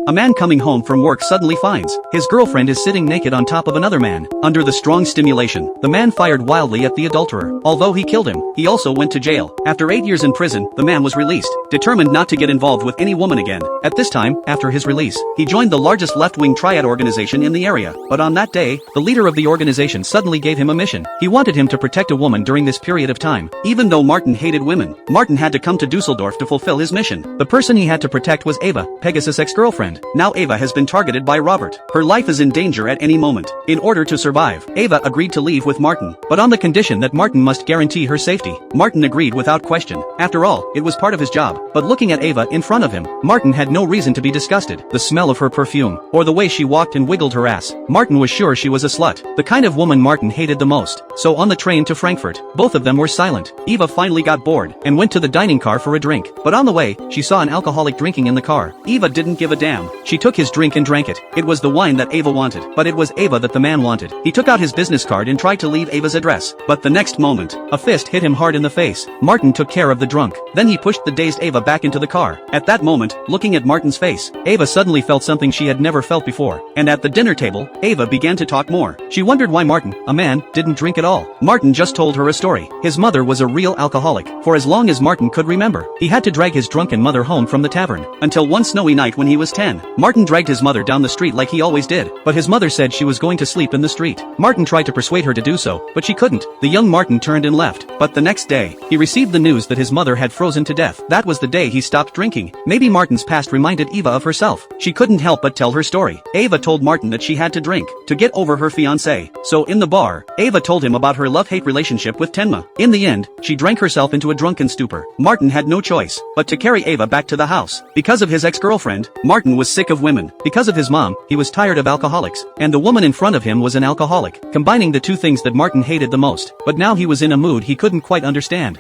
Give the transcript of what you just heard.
a man coming home from work suddenly finds his girlfriend is sitting naked on top of another man. Under the strong stimulation, the man fired wildly at the adulterer. Although he killed him, he also went to jail. After 8 years in prison, the man was released, determined not to get involved with any woman again. At this time, after his release, he joined the largest left-wing triad organization in the area. But on that day, the leader of the organization suddenly gave him a mission. He wanted him to protect a woman during this period of time. Even though Martin hated women, Martin had to come to Dusseldorf to fulfill his mission. The person he had to protect was Ava, Pegasus' ex-girlfriend. Now Ava has been targeted by Robert. Her life is in danger at any moment. In order to survive, Ava agreed to leave with Martin, but on the condition that Martin must guarantee her safety. Martin agreed without question. After all, it was part of his job. But looking at Ava in front of him, Martin had no reason to be disgusted. The smell of her perfume, or the way she walked and wiggled her ass, Martin was sure she was a slut. The kind of woman Martin hated the most. So on the train to Frankfurt, both of them were silent. Eva finally got bored, and went to the dining car for a drink. But on the way, she saw an alcoholic drinking in the car. Eva didn't give a damn. She took his drink and drank it. It was the wine that Ava wanted, but it was Ava that the man wanted. He took out his business card and tried to leave Ava's address. But the next moment, a fist hit him hard in the face. Martin took care of the drunk. Then he pushed the dazed Ava back into the car. At that moment, looking at Martin's face, Ava suddenly felt something she had never felt before. And at the dinner table, Ava began to talk more. She wondered why Martin, a man, didn't drink at all. Martin just told her a story. His mother was a real alcoholic. For as long as Martin could remember, he had to drag his drunken mother home from the tavern. Until one snowy night when he was 10, Martin dragged his mother down the street like he always did. But his mother said she was going to sleep in the street. Martin tried to persuade her to do so, but she couldn't. The young Martin turned and left. But the next day, he received the news that his mother had frozen to death. That was the day he stopped drinking. Maybe Martin's past reminded Eva of herself. She couldn't help but tell her story. Ava told Martin that she had to drink to get over her fiancé. So in the bar, Ava told him about her love-hate relationship with Tenma. In the end, she drank herself into a drunken stupor. Martin had no choice but to carry Ava back to the house. Because of his ex-girlfriend, Martin was sick of women. Because of his mom, he was tired of alcoholics. And the woman in front of him was an alcoholic, combining the two things that Martin hated the most. But now he was in a mood he couldn't quite understand.